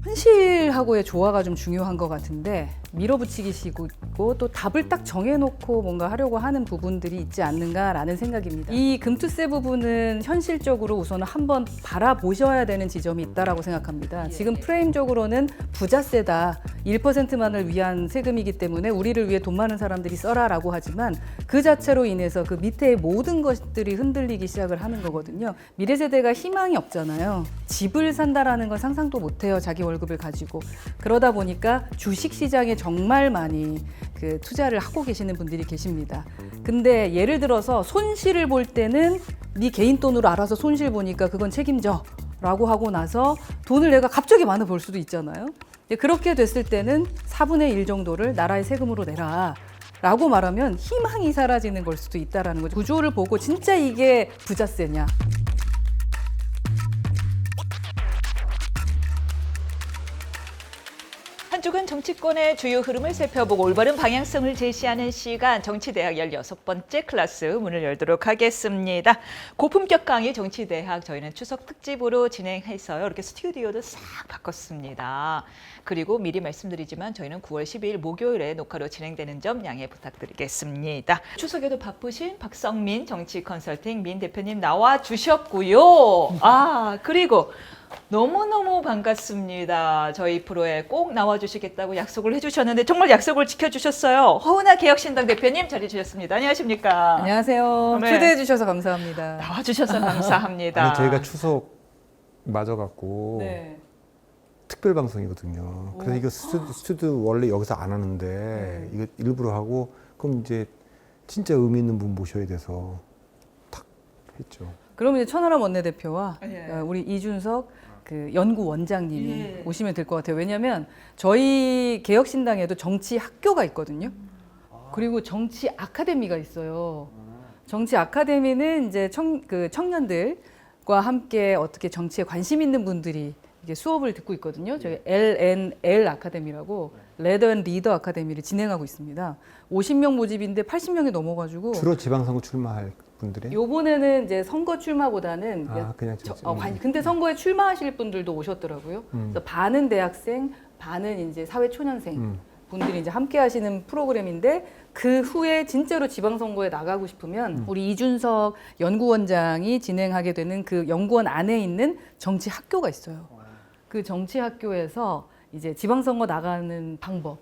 현실하고의 조화가 좀 중요한 것 같은데 밀어붙이기식이고 또 답을 딱 정해놓고 뭔가 하려고 하는 부분들이 있지 않는가라는 생각입니다. 이 금투세 부분은 현실적으로 우선은 한번 바라보셔야 되는 지점이 있다라고 생각합니다. 지금 프레임적으로는 부자세다, 1%만을 위한 세금이기 때문에 우리를 위해 돈 많은 사람들이 써라라고 하지만 그 자체로 인해서 그 밑에 모든 것들이 흔들리기 시작을 하는 거거든요. 미래 세대가 희망이 없잖아요. 집을 산다라는 건 상상도 못해요. 자기 월급을 가지고. 그러다 보니까 주식 시장에 정말 많이 그 투자를 하고 계시는 분들이 계십니다. 근데 예를 들어서 손실을 볼 때는 네 개인 돈으로 알아서 손실 보니까 그건 책임져 라고 하고 나서 돈을 내가 갑자기 많이 벌 수도 있잖아요. 그렇게 됐을 때는 4분의 1 정도를 나라의 세금으로 내라 라고 말하면 희망이 사라지는 걸 수도 있다는 거죠. 구조를 보고 진짜 이게 부자세냐. 한 주간 정치권의 주요 흐름을 살펴보고 올바른 방향성을 제시하는 시간, 정치대학 16번째 클래스 문을 열도록 하겠습니다. 고품격 강의 정치대학 저희는 추석 특집으로 진행해서요. 이렇게 스튜디오도 싹 바꿨습니다. 그리고 미리 말씀드리지만 저희는 9월 12일 목요일에 녹화로 진행되는 점 양해 부탁드리겠습니다. 추석에도 바쁘신 박성민 정치 컨설팅 민 대표님 나와 주셨고요. 그리고 너무너무 반갑습니다. 저희 프로에 꼭 나와주시겠다고 약속을 해주셨는데 정말 약속을 지켜주셨어요. 허은하 개혁신당 대표님 자리해 주셨습니다. 안녕하십니까? 안녕하세요. 네. 초대해 주셔서 감사합니다. 나와주셔서 감사합니다. 아니, 저희가 추석 맞아갖고 네. 특별 방송이거든요. 그래서 이거 스튜디오 원래 여기서 안 하는데 이거 일부러 하고 그럼 이제 진짜 의미 있는 분 모셔야 돼서 탁 했죠. 그러면 이제 천하람 원내대표와 예. 우리 이준석 그 연구원장님이 예. 오시면 될 것 같아요. 왜냐하면 저희 개혁신당에도 정치 학교가 있거든요. 그리고 정치 아카데미가 있어요. 정치 아카데미는 이제 청년들과 함께 어떻게 정치에 관심 있는 분들이 이게 수업을 듣고 있거든요. 저희 LNL 아카데미라고 레더 앤 리더 아카데미를 진행하고 있습니다. 50명 모집인데 80명이 넘어가지고 주로 지방선거 출마할 분들이 요번에는 이제 선거 출마보다는 그냥 근데 선거에 출마하실 분들도 오셨더라고요. 그래서 반은 대학생, 반은 이제 사회 초년생 분들이 이제 함께 하시는 프로그램인데 그 후에 진짜로 지방선거에 나가고 싶으면 우리 이준석 연구원장이 진행하게 되는 그 연구원 안에 있는 정치 학교가 있어요. 그 정치 학교에서 이제 지방선거 나가는 방법,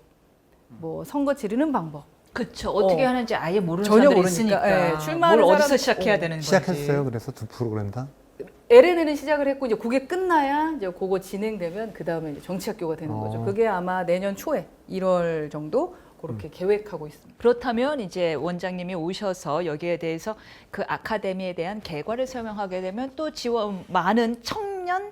뭐 선거 치르는 방법, 그렇죠. 어떻게 하는지 아예 모르는 전혀 사람들이 모르니까. 있으니까 예, 출마하는 뭘 어디서 사람들- 시작해야 되는 건지. 시작했어요. 그래서 두 프로그램 다. LNL은 시작을 했고 이제 그게 끝나야 이제 그거 진행되면 그 다음에 이제 정치학교가 되는 거죠. 그게 아마 내년 초에 1월 정도 그렇게 계획하고 있습니다. 그렇다면 이제 원장님이 오셔서 여기에 대해서 그 아카데미에 대한 결과를 설명하게 되면 또 지원 많은 청년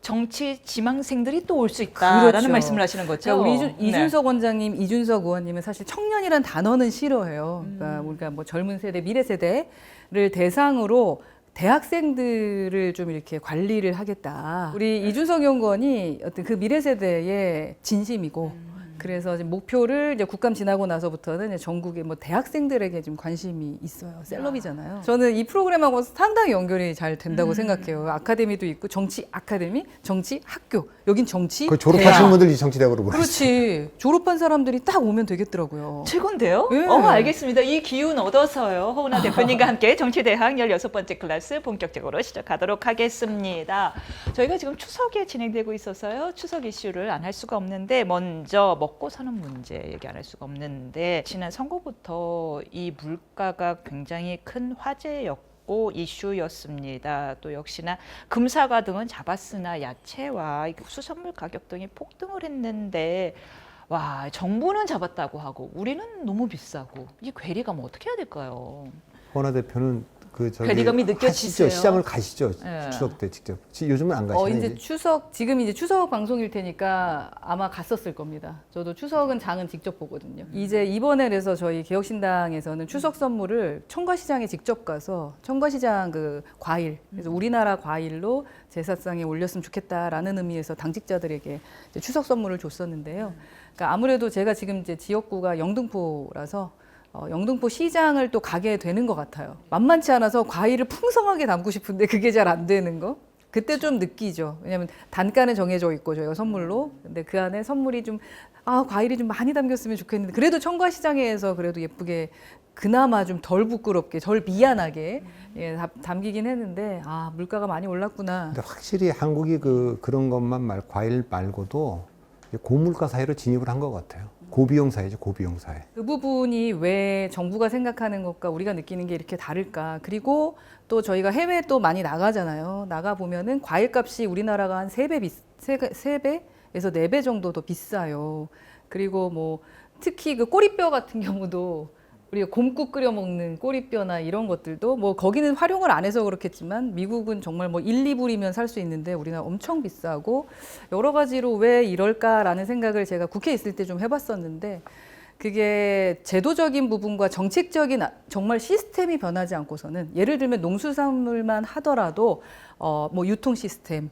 정치 지망생들이 또 올 수 있다라는 그렇죠. 말씀을 하시는 거죠. 그러니까 우리 네. 이준석 원장님, 이준석 의원님은 사실 청년이란 단어는 싫어해요. 그러니까 우리가 뭐 젊은 세대, 미래 세대를 대상으로 대학생들을 좀 이렇게 관리를 하겠다. 우리 이준석 연구원이 어떤 그 미래 세대의 진심이고 그래서 이제 목표를 이제 국감 지나고 나서부터는 이제 전국의 뭐 대학생들에게 좀 관심이 있어요. 셀럽이잖아요. 저는 이 프로그램하고 상당히 연결이 잘 된다고 생각해요. 아카데미도 있고 정치 아카데미, 정치 학교. 여긴 정치 그 졸업하신 대학. 분들이 정치대학으로 보냈어요. 그렇지. 졸업한 사람들이 딱 오면 되겠더라고요. 최고인데요? 예. 알겠습니다. 이 기운 얻어서요. 허은하 대표님과 함께 정치대학 16번째 클래스 본격적으로 시작하도록 하겠습니다. 저희가 지금 추석에 진행되고 있어서요. 추석 이슈를 안 할 수가 없는데 먼저 먹고 사는 문제 얘기 안 할 수가 없는데 지난 선거부터 이 물가가 굉장히 큰 화제였고 이슈였습니다. 또 역시나 금사과 등은 잡았으나 야채와 수산물 가격 등이 폭등을 했는데 와, 정부는 잡았다고 하고 우리는 너무 비싸고 이 괴리감 어떻게 해야 될까요? 허나 대표는 그 저기 괴리감이 느껴지세요? 가시죠. 시장을 가시죠. 예. 추석 때 직접. 요즘은 안 가시네. 이제 지금 이제 추석 방송일 테니까 아마 갔었을 겁니다. 저도 추석은 장은 직접 보거든요. 이제 이번에 그래서 저희 개혁신당에서는 추석 선물을 청과시장에 직접 가서 청과시장 그 과일, 그래서 우리나라 과일로 제사상에 올렸으면 좋겠다라는 의미에서 당직자들에게 이제 추석 선물을 줬었는데요. 그러니까 아무래도 제가 지금 이제 지역구가 영등포라서 영등포 시장을 또 가게 되는 것 같아요. 만만치 않아서 과일을 풍성하게 담고 싶은데 그게 잘 안 되는 거. 그때 좀 느끼죠. 왜냐하면 단가는 정해져 있고 저희가 선물로. 근데 그 안에 선물이 좀 과일이 좀 많이 담겼으면 좋겠는데 그래도 청과시장에서 그래도 예쁘게 그나마 좀 덜 부끄럽게 덜 미안하게 담기긴 했는데 물가가 많이 올랐구나. 근데 확실히 한국이 그런 것만 과일 말고도 고물가 사회로 진입을 한 것 같아요. 고비용 사회죠, 고비용 사회. 그 부분이 왜 정부가 생각하는 것과 우리가 느끼는 게 이렇게 다를까? 그리고 또 저희가 해외 또 많이 나가잖아요. 나가 보면은 과일값이 우리나라가 한 3배에서 4배 정도 더 비싸요. 그리고 뭐 특히 그 꼬리뼈 같은 경우도 우리가 곰국 끓여 먹는 꼬리뼈나 이런 것들도 뭐 거기는 활용을 안 해서 그렇겠지만 미국은 정말 뭐 1, 2불이면 살 수 있는데 우리나라 엄청 비싸고 여러 가지로 왜 이럴까라는 생각을 제가 국회에 있을 때 좀 해봤었는데 그게 제도적인 부분과 정책적인 정말 시스템이 변하지 않고서는 예를 들면 농수산물만 하더라도 뭐 유통 시스템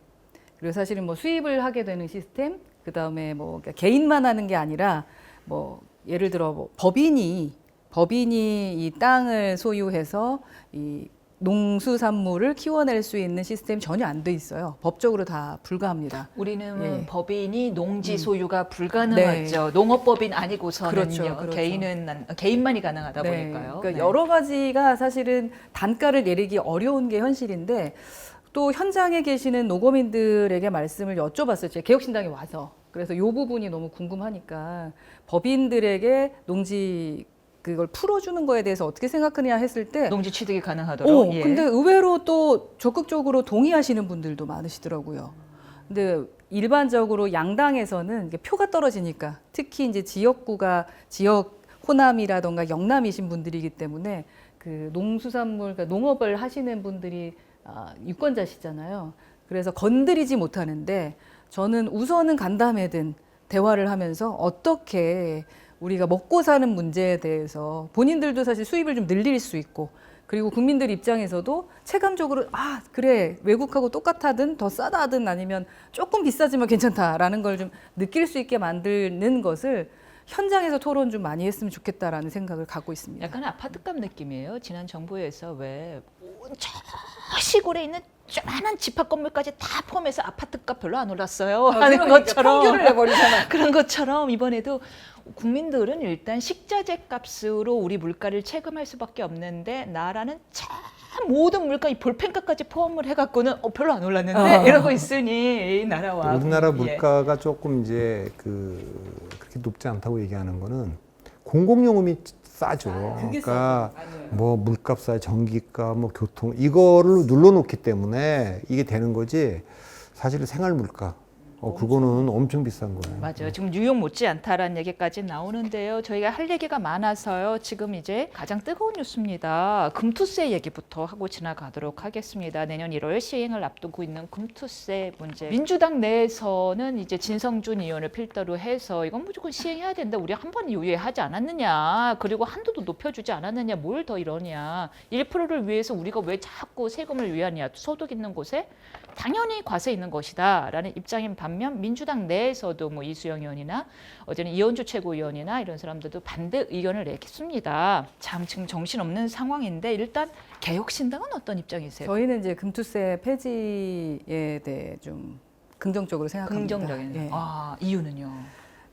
그리고 사실은 뭐 수입을 하게 되는 시스템 그다음에 뭐 개인만 하는 게 아니라 뭐 예를 들어 뭐 법인이 이 땅을 소유해서 이 농수산물을 키워낼 수 있는 시스템이 전혀 안 돼 있어요. 법적으로 다 불가합니다. 우리는 법인이 농지 소유가 불가능하죠. 네. 농업법인 아니고서는요. 그렇죠. 개인만이 가능하다 보니까요. 그러니까 여러 가지가 사실은 단가를 내리기 어려운 게 현실인데 또 현장에 계시는 노고민들에게 말씀을 여쭤봤어요. 제 개혁신당에 와서. 그래서 이 부분이 너무 궁금하니까 법인들에게 농지 그걸 풀어주는 거에 대해서 어떻게 생각하느냐 했을 때 농지 취득이 가능하도록. 근데 의외로 또 적극적으로 동의하시는 분들도 많으시더라고요. 근데 일반적으로 양당에서는 이게 표가 떨어지니까 특히 이제 지역구가 지역 호남이라던가 영남이신 분들이기 때문에 그 농수산물, 그러니까 농업을 하시는 분들이 유권자시잖아요. 그래서 건드리지 못하는데 저는 우선은 간담회든 대화를 하면서 어떻게 우리가 먹고 사는 문제에 대해서 본인들도 사실 수입을 좀 늘릴 수 있고 그리고 국민들 입장에서도 체감적으로 그래 외국하고 똑같하든 더 싸다든 아니면 조금 비싸지만 괜찮다라는 걸 좀 느낄 수 있게 만드는 것을 현장에서 토론 좀 많이 했으면 좋겠다라는 생각을 갖고 있습니다. 약간 아파트값 느낌이에요. 지난 정부에서 왜 저 시골에 있는 조그마한 집합 건물까지 다 포함해서 아파트값 별로 안 올랐어요 하는 것처럼 평균을 내버리잖아. 그런 것처럼 이번에도 국민들은 일단 식자재 값으로 우리 물가를 체감할 수밖에 없는데 나라는 참 모든 물가 이 볼펜값까지 포함을 해갖고는 별로 안 올랐는데 이러고 있으니 이 나라와 우리나라 물가가 조금 이제 그렇게 높지 않다고 얘기하는 거는 공공요금이 싸죠. 그러니까 뭐 물값 싸, 전기값, 뭐 교통 이거를 눌러놓기 때문에 이게 되는 거지. 사실 생활 물가 그거는 엄청 비싼 거예요. 맞아요. 지금 뉴욕 못지않다라는 얘기까지 나오는데요. 저희가 할 얘기가 많아서요. 지금 이제 가장 뜨거운 뉴스입니다. 금투세 얘기부터 하고 지나가도록 하겠습니다. 내년 1월 시행을 앞두고 있는 금투세 문제. 민주당 내에서는 이제 진성준 의원을 필두로 해서 이건 무조건 시행해야 된다. 우리 한 번 유예하지 않았느냐. 그리고 한도도 높여주지 않았느냐. 뭘 더 이러냐. 1%를 위해서 우리가 왜 자꾸 세금을 위하냐. 소득 있는 곳에 당연히 과세 있는 것이다. 라는 입장인 반면 민주당 내에서도 뭐 이수영 의원이나 어제는 이현주 최고위원이나 이런 사람들도 반대 의견을 냈습니다. 참 지금 정신없는 상황인데 일단 개혁신당은 어떤 입장이세요? 저희는 이제 금투세 폐지에 대해 좀 긍정적으로 생각합니다. 긍정적인. 예. 이유는요?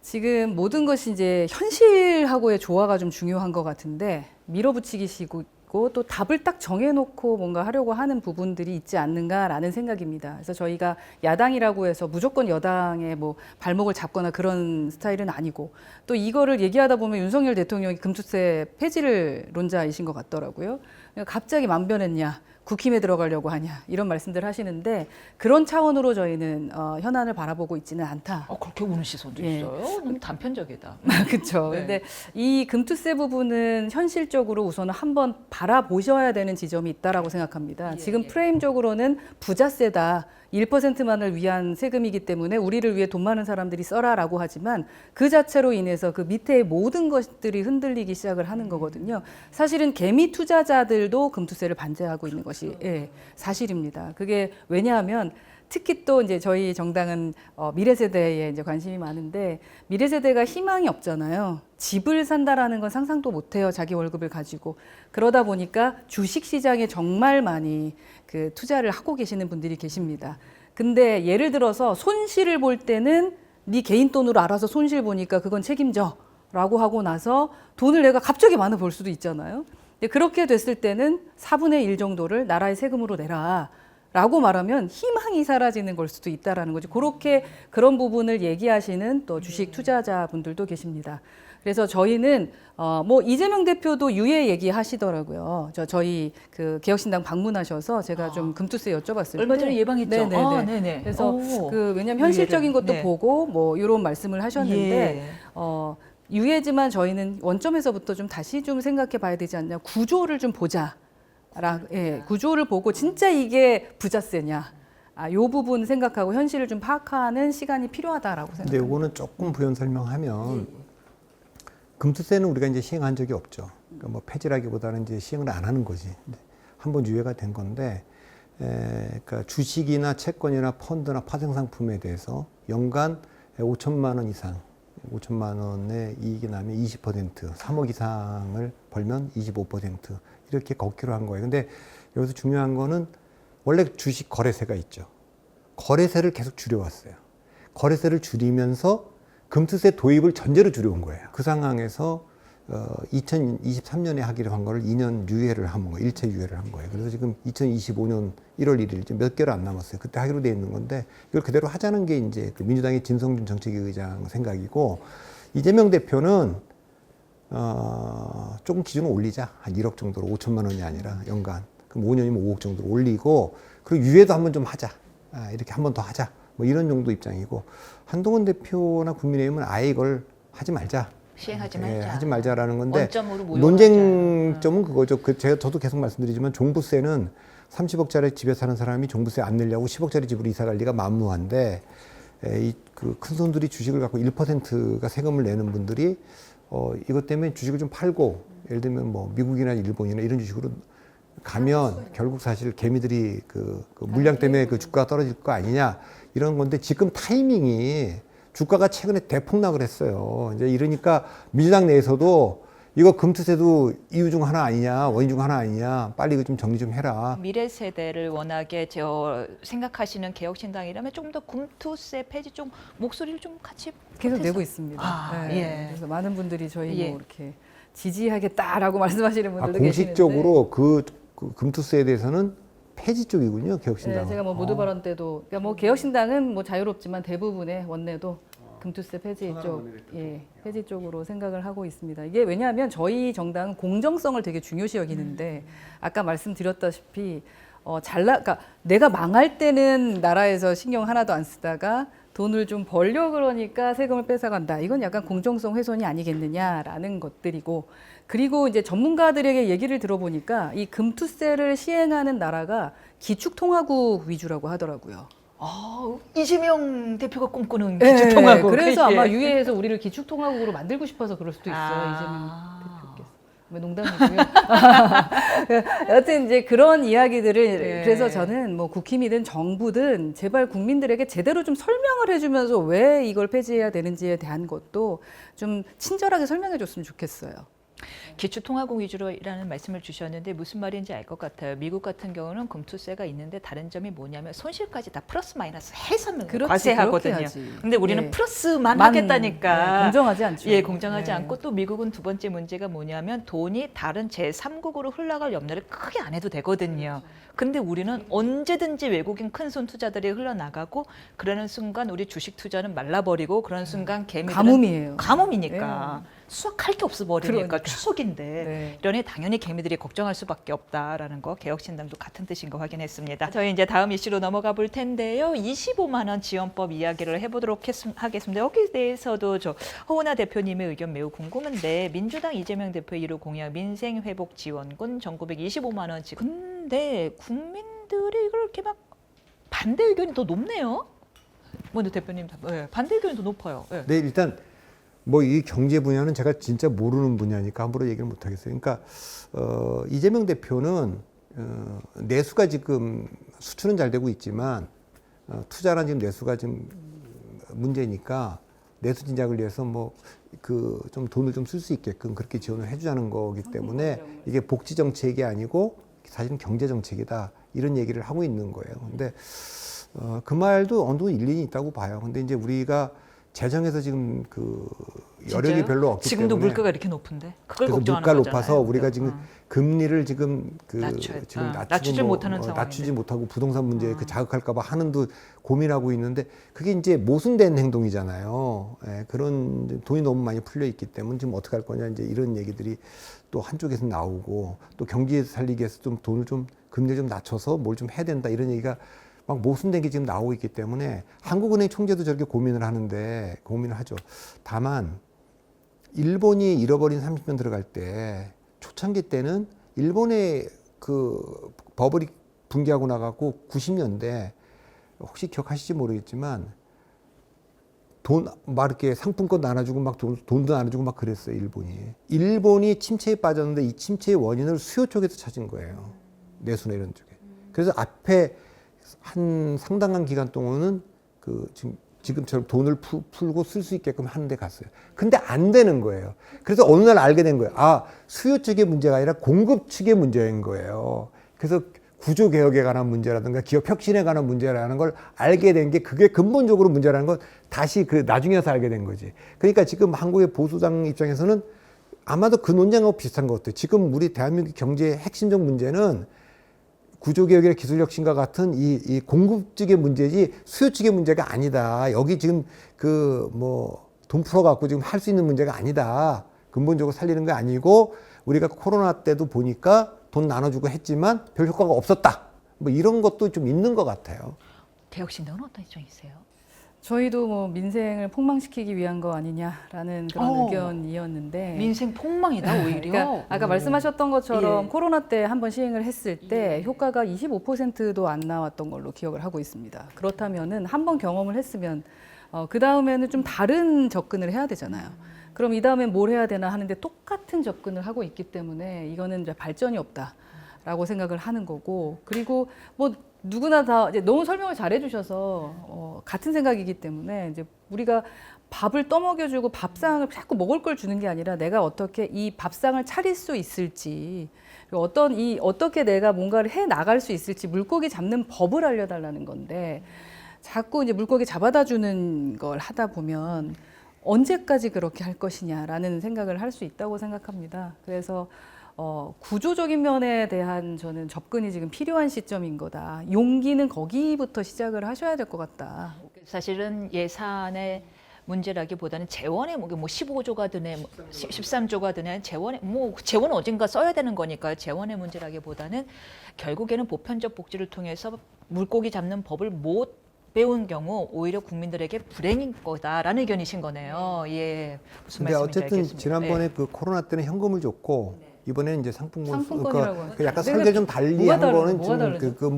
지금 모든 것이 이제 현실하고의 조화가 좀 중요한 것 같은데 밀어붙이기식이고 또 답을 딱 정해놓고 뭔가 하려고 하는 부분들이 있지 않는가라는 생각입니다. 그래서 저희가 야당이라고 해서 무조건 여당의 뭐 발목을 잡거나 그런 스타일은 아니고 또 이거를 얘기하다 보면 윤석열 대통령이 금투세 폐지를 론자이신 것 같더라고요. 갑자기 만변했냐, 국힘에 들어가려고 하냐 이런 말씀들 하시는데 그런 차원으로 저희는 현안을 바라보고 있지는 않다. 그렇게 우는 시선도 있어요? 너무 단편적이다. 그렇죠. 네. 근데 이 금투세 부분은 현실적으로 우선은 한번 바라보셔야 되는 지점이 있다라고 생각합니다. 지금 프레임적으로는 부자세다. 1%만을 위한 세금이기 때문에 우리를 위해 돈 많은 사람들이 써라라고 하지만 그 자체로 인해서 그 밑에 모든 것들이 흔들리기 시작을 하는 거거든요. 사실은 개미 투자자들도 금투세를 반대하고 있는 것이 사실입니다. 그게 왜냐하면 특히 또 이제 저희 정당은 미래 세대에 이제 관심이 많은데 미래 세대가 희망이 없잖아요. 집을 산다라는 건 상상도 못해요. 자기 월급을 가지고. 그러다 보니까 주식 시장에 정말 많이 그 투자를 하고 계시는 분들이 계십니다. 근데 예를 들어서 손실을 볼 때는 네 개인 돈으로 알아서 손실 보니까 그건 책임져 라고 하고 나서 돈을 내가 갑자기 많이 벌 수도 있잖아요. 근데 그렇게 됐을 때는 4분의 1 정도를 나라의 세금으로 내라 라고 말하면 희망이 사라지는 걸 수도 있다라는 거죠. 그렇게 그런 부분을 얘기하시는 또 주식 투자자분들도 계십니다. 그래서 저희는 뭐 이재명 대표도 유예 얘기하시더라고요. 저희 그 개혁신당 방문하셔서 제가 좀 금투세 여쭤봤을 때 얼마 전에 예방했죠. 네네네. 네네. 그래서 오. 그 왜냐면 현실적인 것도 네. 보고 뭐 이런 말씀을 하셨는데 예. 유예지만 저희는 원점에서부터 좀 다시 좀 생각해 봐야 되지 않냐. 구조를 좀 보자. 예, 구조를 보고 진짜 이게 부자세냐. 요 부분 생각하고 현실을 좀 파악하는 시간이 필요하다라고 근데 생각합니다. 요거는 조금 부연 설명하면 금투세는 우리가 이제 시행한 적이 없죠. 그러니까 뭐 폐지라기보다는 이제 시행을 안 하는 거지. 한번 유예가 된 건데, 그러니까 주식이나 채권이나 펀드나 파생상품에 대해서 연간 5천만 원 이상, 5천만 원의 이익이 나면 20%, 3억 이상을 벌면 25% 이렇게 걷기로 한 거예요. 근데 여기서 중요한 거는 원래 주식 거래세가 있죠. 거래세를 계속 줄여왔어요. 거래세를 줄이면서 금투세 도입을 전제로 줄여온 거예요. 그 상황에서 2023년에 하기로 한 거를 2년 유예를 한 거예요. 일체 유예를 한 거예요. 그래서 지금 2025년 1월 1일 지금 몇 개월 안 남았어요. 그때 하기로 돼 있는 건데 이걸 그대로 하자는 게 이제 그 민주당의 진성준 정책위 의장 생각이고 이재명 대표는 조금 기준을 올리자. 한 1억 정도로 5천만 원이 아니라 연간. 그럼 5년이면 5억 정도로 올리고 그리고 유예도 한번 좀 하자. 이렇게 한 번 더 하자. 뭐 이런 정도 입장이고 한동훈 대표나 국민의힘은 아예 이걸 하지 말자. 시행하지 말자. 하지 말자라는 건데 원점으로 모여가자. 논쟁점은 그거죠. 저도 계속 말씀드리지만 종부세는 30억짜리 집에 사는 사람이 종부세 안 내려고 10억짜리 집으로 이사 갈 리가 만무한데 그 큰손들이 주식을 갖고 1%가 세금을 내는 분들이 이것 때문에 주식을 좀 팔고 예를 들면 뭐 미국이나 일본이나 이런 주식으로 가면 결국 사실 개미들이 그 물량 때문에 그 주가가 떨어질 거 아니냐 이런 건데 지금 타이밍이 주가가 최근에 대폭락을 했어요. 이제 이러니까 민주당 내에서도 이거 금투세도 이유 중 하나 아니냐, 원인 중 하나 아니냐, 빨리 이거 좀 정리 좀 해라. 미래 세대를 워낙에 생각하시는 개혁신당이라면 좀 더 금투세 폐지 쪽 목소리를 좀 같이 계속 보태서. 내고 있습니다. 네. 예. 그래서 많은 분들이 저희 예. 뭐 이렇게 지지하겠다라고 말씀하시는 분들도 공식적으로 그 금투세에 대해서는 폐지 쪽이군요, 계시는데 개혁신당은. 네, 제가 뭐 모두 발언 때도 그러니까 뭐 개혁신당은 뭐 자유롭지만 대부분의 원내도 금투세 폐지 쪽, 폐지 쪽으로 생각을 하고 있습니다. 이게 왜냐하면 저희 정당은 공정성을 되게 중요시 여기는데 아까 말씀드렸다시피 그러니까 내가 망할 때는 나라에서 신경 하나도 안 쓰다가 돈을 좀 벌려 그러니까 세금을 뺏어간다. 이건 약간 공정성 훼손이 아니겠느냐라는 것들이고 그리고 이제 전문가들에게 얘기를 들어보니까 이 금투세를 시행하는 나라가 기축통화국 위주라고 하더라고요. 이재명 대표가 꿈꾸는 네, 기축통화국. 그래서 예. 아마 유해에서 우리를 기축통화국으로 만들고 싶어서 그럴 수도 있어요. 이재명 대표께서. 농담이고요. 여튼 이제 그런 이야기들을 네. 그래서 저는 뭐 국힘이든 정부든 제발 국민들에게 제대로 좀 설명을 해주면서 왜 이걸 폐지해야 되는지에 대한 것도 좀 친절하게 설명해 줬으면 좋겠어요. 기축통화국 위주로라는 말씀을 주셨는데 무슨 말인지 알 것 같아요. 미국 같은 경우는 금투세가 있는데 다른 점이 뭐냐면 손실까지 다 플러스 마이너스 해서 그렇지, 과세하거든요. 그렇게 하지. 근데 우리는 네. 플러스만 만, 하겠다니까. 네, 공정하지 않죠. 예, 공정하지 네. 않고 또 미국은 두 번째 문제가 뭐냐면 돈이 다른 제3국으로 흘러갈 염려를 크게 안 해도 되거든요. 근데 우리는 언제든지 외국인 큰손 투자들이 흘러나가고 그러는 순간 우리 주식 투자는 말라버리고 그런 순간 개미들은 가뭄이에요. 가뭄이니까 수확할 게 없어 버리니까 그러니까. 추석인데 네. 이러니 당연히 개미들이 걱정할 수밖에 없다라는 거 개혁신당도 같은 뜻인 거 확인했습니다. 저희 이제 다음 이슈로 넘어가 볼 텐데요. 25만 원 지원법 이야기를 해보도록 하겠습니다. 여기에 대해서도 저 허은하 대표님의 의견 매우 궁금한데 민주당 이재명 대표의 1호 공약 민생회복지원금 전국에 25만 원 지금 근데 국민들이 이걸 이렇게 막 반대 의견이 더 높네요. 먼저 대표님 반대 의견이 더 높아요. 네. 네, 일단 뭐 이 경제 분야는 제가 진짜 모르는 분야니까 함부로 얘기를 못 하겠어요. 그러니까 이재명 대표는 내수가 지금 수출은 잘 되고 있지만 투자나 지금 내수가 지금 문제니까 내수 진작을 위해서 뭐 그 좀 돈을 좀 쓸 수 있게끔 그렇게 지원을 해주자는 거기 때문에 이게 복지 정책이 아니고 사실은 경제 정책이다 이런 얘기를 하고 있는 거예요. 근데 그 말도 어느 정도 일리는 있다고 봐요. 근데 이제 우리가 재정에서 지금 그 여력이 진짜요? 별로 없기 지금도 때문에 물가가 이렇게 높은데 그걸 그래서 걱정하는 물가 거잖아요. 높아서 우리가 지금 금리를 지금 그 지금 낮추지 못하는 상황인데. 낮추지 못하고 부동산 문제 그 자극할까봐 하는도 고민하고 있는데 그게 이제 모순된 행동이잖아요. 예, 그런 돈이 너무 많이 풀려 있기 때문에 지금 어떻게 할 거냐 이제 이런 얘기들이 또 한쪽에서 나오고 또 경기 살리기 위해서 좀 돈을 좀 금리 좀 낮춰서 뭘 좀 해야 된다 이런 얘기가 막 모순된 게 지금 나오고 있기 때문에 한국은행 총재도 저렇게 고민을 하는데 고민을 하죠. 다만 일본이 잃어버린 30년 들어갈 때 초창기 때는 일본의 그 버블이 붕괴하고 나가고 90년대 혹시 기억하실지 모르겠지만 돈 막 이렇게 상품권 나눠주고 막 돈도 나눠주고 막 그랬어요. 일본이 침체에 빠졌는데 이 침체의 원인을 수요 쪽에서 찾은 거예요. 내수나 이런 쪽에. 그래서 앞에 한 상당한 기간 동안은 그 지금처럼 돈을 풀고 쓸 수 있게끔 하는 데 갔어요. 근데 안 되는 거예요. 그래서 어느 날 알게 된 거예요. 아, 수요 측의 문제가 아니라 공급 측의 문제인 거예요. 그래서 구조 개혁에 관한 문제라든가 기업 혁신에 관한 문제라는 걸 알게 된 게 그게 근본적으로 문제라는 건 다시 그 나중에 와서 알게 된 거지. 그러니까 지금 한국의 보수당 입장에서는 아마도 그 논쟁하고 비슷한 것 같아요. 지금 우리 대한민국 경제의 핵심적 문제는 구조개혁이나 기술혁신과 같은 이 공급 측의 문제지 수요 측의 문제가 아니다. 여기 지금 그 뭐 돈 풀어갖고 지금 할 수 있는 문제가 아니다. 근본적으로 살리는 게 아니고 우리가 코로나 때도 보니까 돈 나눠주고 했지만 별 효과가 없었다. 뭐 이런 것도 좀 있는 것 같아요. 개혁신당은 어떤 입장이세요? 저희도 뭐 민생을 폭망시키기 위한 거 아니냐라는 그런 의견이었는데 민생 폭망이다 오히려. 그러니까 아까 말씀하셨던 것처럼 예. 코로나 때 한번 시행을 했을 때 효과가 25%도 안 나왔던 걸로 기억을 하고 있습니다. 그렇다면은 한번 경험을 했으면 그 다음에는 좀 다른 접근을 해야 되잖아요. 그럼 이 다음엔 뭘 해야 되나 하는데 똑같은 접근을 하고 있기 때문에 이거는 이제 발전이 없다라고 생각을 하는 거고, 그리고 뭐 누구나 다 이제 너무 설명을 잘해 주셔서 같은 생각이기 때문에 이제 우리가 밥을 떠먹여주고 밥상을 자꾸 먹을 걸 주는 게 아니라 내가 어떻게 이 밥상을 차릴 수 있을지, 그리고 어떻게 내가 뭔가를 해 나갈 수 있을지 물고기 잡는 법을 알려달라는 건데, 자꾸 이제 물고기 잡아다 주는 걸 하다 보면 언제까지 그렇게 할 것이냐라는 생각을 할 수 있다고 생각합니다. 그래서 구조적인 면에 대한 저는 접근이 지금 필요한 시점인 거다. 용기는 거기부터 시작을 하셔야 될 것 같다. 사실은 예산의 문제라기보다는 재원의 뭐 15조가 드네, 13조가 드네, 재원은 어딘가 써야 되는 거니까요. 재원의 문제라기보다는 결국에는 보편적 복지를 통해서 물고기 잡는 법을 못 배운 경우 오히려 국민들에게 불행인 거다라는 의견이신 거네요. 예, 무슨 근데 말씀인지 어쨌든 알겠습니다. 지난번에 네. 그 코로나 때는 현금을 줬고 이번에는 이제 상품권이라고 그러니까 하죠. 약간 내가 설계 좀 달리 뭐가 한 다르죠? 거는 뭐가 다르죠? 지금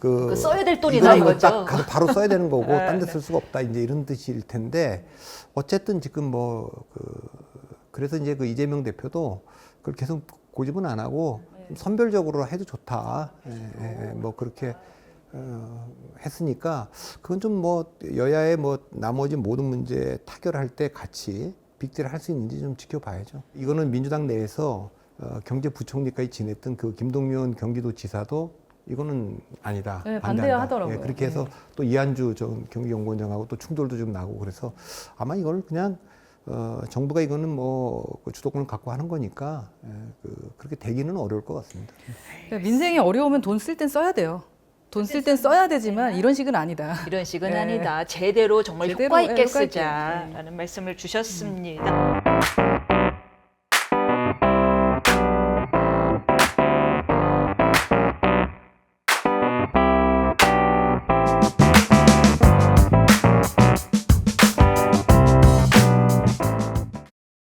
그 써야 될 돈이다 이거는 이거죠. 딱 가서 바로 써야 되는 거고 네, 딴 데 쓸 수가 없다 이제 이런 뜻일 텐데 어쨌든 지금 그래서 이제 그 이재명 대표도 그걸 계속 고집은 안 하고 좀 선별적으로 해도 좋다. 뭐 그렇게 했으니까 그건 좀 뭐 여야의 뭐 나머지 모든 문제 타결할 때 같이 빅딜을 할 수 있는지 좀 지켜봐야죠. 이거는 민주당 내에서 경제부총리까지 지냈던 그 김동연 경기도지사도 이거는 아니다. 네, 반대한다. 반대야 하더라고요. 그렇게 해서 또 이한주 전 경기연구원장하고 또 충돌도 좀 나고 그래서 아마 이걸 그냥 정부가 이거는 그 주도권을 갖고 하는 거니까 그렇게 되기는 어려울 것 같습니다. 그러니까 민생이 어려우면 돈 쓸 땐 써야 돼요. 돈 쓸 땐 써야 되지만 이런 식은 아니다. 이런 식은 네. 아니다. 제대로 정말 제대로, 효과 있게 효과 있게. 쓰자라는 말씀을 주셨습니다.